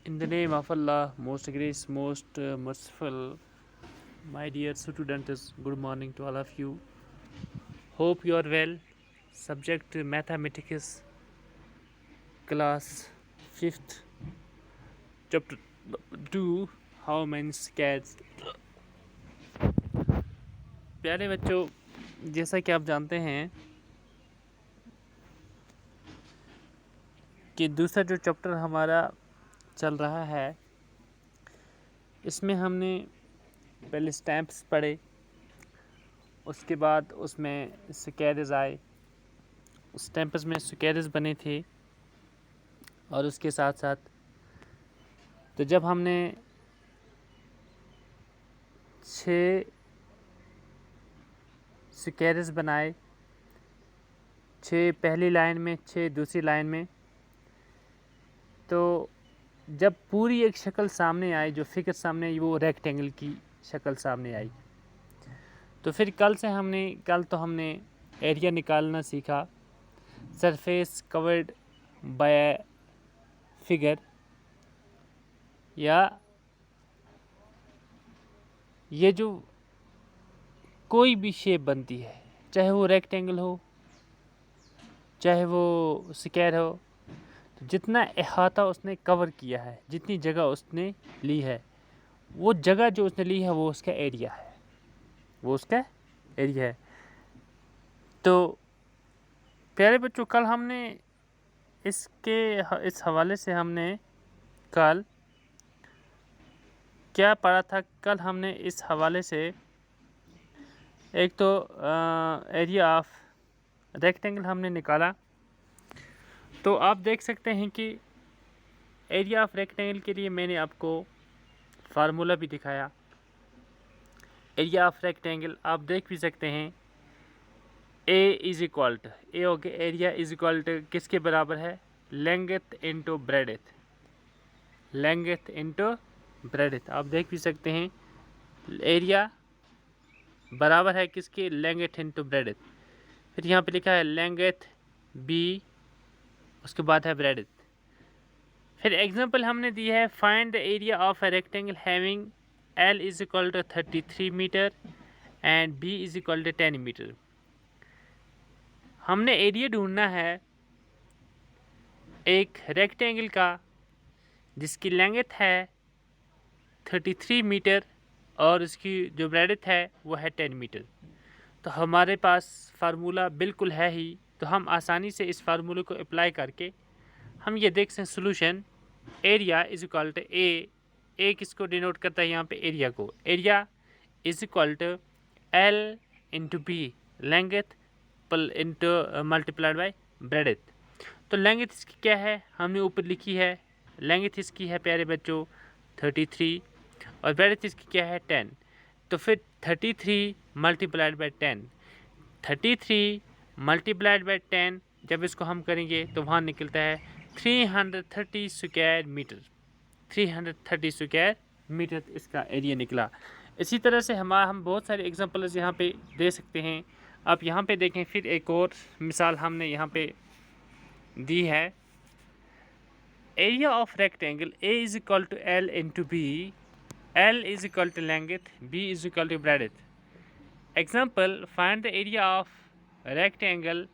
In the name of Allah, most gracious, most merciful, my dear students, good morning to all of you. Hope you are well. Subject mathematics, class 5th, chapter 2, how many cats. प्यारे बच्चों, जैसा कि आप जानते हैं कि दूसरा जो चैप्टर हमारा चल रहा है, इसमें हमने पहले स्टैम्प्स पढ़े, उसके बाद उसमें स्क्वायर्स आए, स्टैम्प्स में स्क्वायर्स बने थे, और उसके साथ साथ तो जब हमने 6 स्क्वायर्स बनाए, 6 पहली लाइन में, 6 दूसरी लाइन में, तो जब पूरी एक शक्ल सामने आई, जो फिगर सामने आई वो रेक्टेंगल की शक्ल सामने आई, तो फिर कल तो हमने एरिया निकालना सीखा, सरफेस कवर्ड बाय फिगर, या ये जो कोई भी शेप बनती है, चाहे वो रेक्टेंगल हो, चाहे वो स्क्वायर हो, तो जितना अहाता उसने कवर किया है, जितनी जगह उसने ली है, वो जगह जो उसने ली है वो उसका एरिया है, वो उसका एरिया है। तो प्यारे बच्चों, कल हमने इस हवाले से हमने कल क्या पढ़ा था? कल हमने इस हवाले से एक तो एरिया ऑफ रेक्टेंगल हमने निकाला। तो आप देख सकते हैं कि एरिया ऑफ रेक्टेंगल के लिए मैंने आपको फार्मूला भी दिखाया। एरिया ऑफ रेक्टेंगल आप देख भी सकते हैं, ए इज इक्वल टू, ए हो गया एरिया इज इक्वल टू किसके बराबर है? Length into breadth, length into breadth. आप देख भी सकते हैं एरिया बराबर है किसके? Length into breadth. फिर यहाँ पे लिखा है लेंथ बी, उसके बाद है ब्रेडथ। फिर एग्जांपल हमने दी है, find the area of a rectangle having L is equal to 33 metre and B is equal to 10 metre. हमने एरिया ढूंढना है एक रेक्टेंगल का जिसकी लेंथ है 33 मीटर और उसकी जो ब्रेडथ है वो है 10 मीटर। तो हमारे पास फार्मूला बिल्कुल है ही, तो हम आसानी से इस फार्मूले को अप्लाई करके हम ये देख सकते हैं solution. Area is equal to A किसको डिनोट करता है यहाँ पे? एरिया को। Area is equal to L into B, length into multiplied by breadth. तो लेंथ इसकी क्या है? हमने ऊपर लिखी है, लेंथ इसकी है प्यारे बच्चों 33 और ब्रेडथ इसकी क्या है? 10। तो फिर 33 मल्टीप्लाइड बाई 10, 33 मल्टीप्लाइड बाई 10 जब इसको हम करेंगे तो वहाँ निकलता है 330 स्क्वायर मीटर। 330 स्क्वायर मीटर इसका एरिया निकला। इसी तरह से हम बहुत सारे एग्जांपल्स यहाँ पे दे सकते हैं। आप यहाँ पे देखें, फिर एक और मिसाल हमने यहाँ पे दी है। Area of rectangle A is equal to L into B, L is equal to length, B is equal to breadth. Example, find the area of rectangle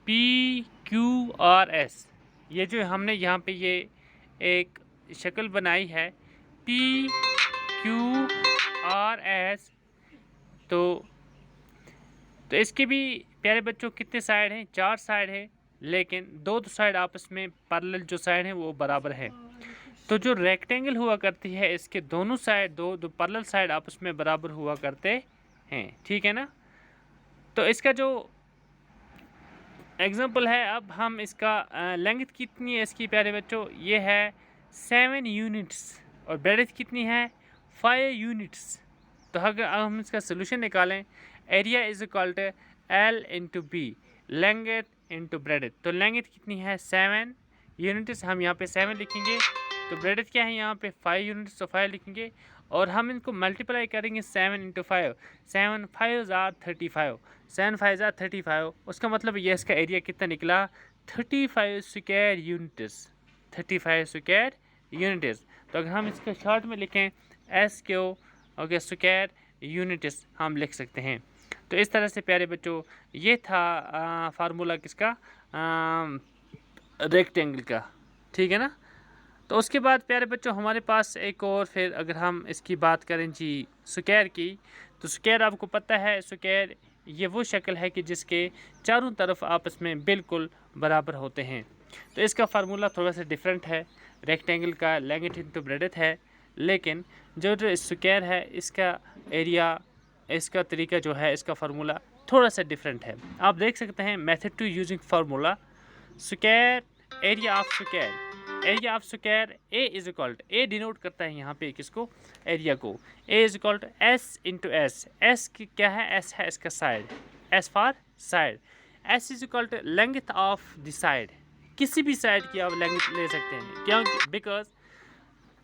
P Q R S. ये जो हमने यहाँ पे ये एक शक्ल बनाई है पी क्यू आर एस, तो इसके भी प्यारे बच्चों कितने साइड हैं? 4 साइड है, लेकिन दो साइड आपस में पैरेलल जो साइड है वो बराबर है। तो जो रेक्टेंगल हुआ करती है इसके दोनों साइड, दो पैरेलल साइड आपस में बराबर हुआ करते हैं, ठीक है ना? तो इसका जो एग्जांपल है, अब हम इसका लेंथ कितनी है इसकी प्यारे बच्चों? ये है 7 यूनिट्स और ब्रेडथ कितनी है? 5 यूनिट्स। तो अगर हम इसका सोल्यूशन निकालें, area is equal to L into B, length into breadth. तो लेंथ कितनी है? 7 यूनिट्स, हम यहाँ पे 7 लिखेंगे। तो ब्रेडथ क्या है यहाँ पे? 5 यूनिट्स, तो 5 लिखेंगे। और हम इनको मल्टीप्लाई करेंगे 7 इंटू 5, 7 5 ज़ार 35, 7 5 ज़ार 35। उसका मतलब ये इसका एरिया कितना निकला? 35 स्क्वायर यूनिट्स, 35 स्क्वायर यूनिट्स। तो अगर हम इसको शॉर्ट में लिखें S Q okay square units हम लिख सकते हैं। तो इस तरह से प्यारे बच्चों ये था फार्मूला किसका, रेक्टेंगल का, ठीक है ना। तो उसके बाद प्यारे बच्चों हमारे पास एक और, फिर अगर हम इसकी बात करें जी स्क्वायर की, तो स्क्वायर आपको पता है स्क्वायर ये वो शक्ल है कि जिसके चारों तरफ आपस में बिल्कुल बराबर होते हैं। तो इसका फार्मूला थोड़ा सा डिफरेंट है, रेक्टेंगल का लेंथ इंटू ब्रेडथ है, लेकिन जो स्क्वायर है इसका एरिया, इसका तरीका जो है, इसका फार्मूला थोड़ा सा डिफरेंट है। आप देख सकते हैं method two using formula square area of square, area of square A is equal to, A denote करता है यहाँ पे किसको, एरिया को, A is equal to S into S, S की क्या है, एस है इसका side, S for side, S is equal to length of the side, किसी भी साइड की आप लेंथ ले सकते हैं, क्यों, बिकॉज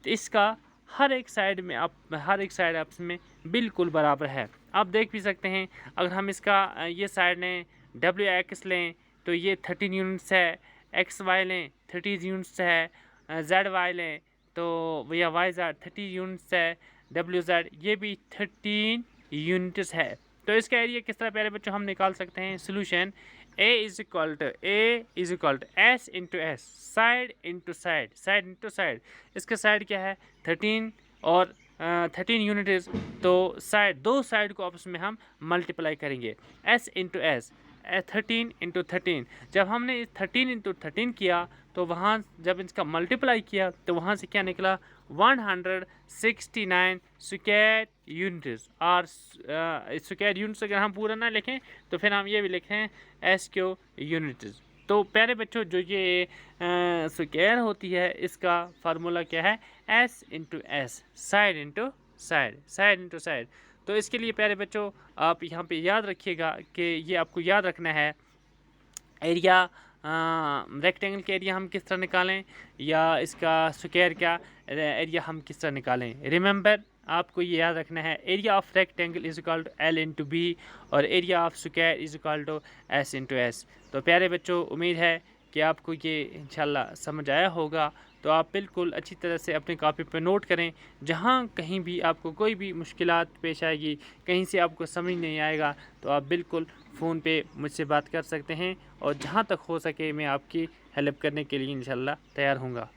इसका हर एक साइड में हर एक साइड आपस में बिल्कुल बराबर है। आप देख भी सकते हैं अगर हम इसका ये साइड लें डब्ल्यू एक्स लें तो ये 13 यूनिट्स है, एक्स वाई लें 30 यूनिट्स है, जेड वाई लें तो या वाई जेड 30 यूनिट्स है, डब्ल्यू जेड ये भी 13 यूनिट्स है। तो इसका एरिया किस तरह प्यारे बच्चों हम निकाल सकते हैं, solution A is equal to S into S, side into side, side into side, इसका साइड क्या है 13 और 13 यूनिट्स, तो साइड, दो साइड को आपस में हम मल्टीप्लाई करेंगे, एस इंटू एस 13 इंटू 13, जब हमने 13 इंटू 13 किया तो वहाँ जब इसका मल्टीप्लाई किया तो वहाँ से क्या निकला 169 स्क्वायर यूनिट्स, और स्क्वायर यूनिट्स अगर हम पूरा ना लिखें तो फिर हम ये भी लिखें एस क्यू यूनिट्स। तो प्यारे बच्चों जो ये स्क्वायर होती है इसका फार्मूला क्या है, S into S, side into side, side into side. तो इसके लिए प्यारे बच्चों आप यहाँ पे याद रखिएगा कि ये आपको याद रखना है एरिया, रेक्टेंगल का एरिया हम किस तरह निकालें या इसका स्क्वायर का एरिया हम किस तरह निकालें। रिमेंबर आपको ये याद रखना है area of rectangle is equal to L into B और area of square is equal to S into S. तो प्यारे बच्चों उम्मीद है कि आपको ये इंशाल्लाह समझ आया होगा। तो आप बिल्कुल अच्छी तरह से अपनी कॉपी पर नोट करें, जहाँ कहीं भी आपको कोई भी मुश्किलात पेश आएगी, कहीं से आपको समझ नहीं आएगा तो आप बिल्कुल फ़ोन पे मुझसे बात कर सकते हैं और जहाँ तक हो सके मैं आपकी हेल्प करने के लिए इंशाल्लाह तैयार हूँगा।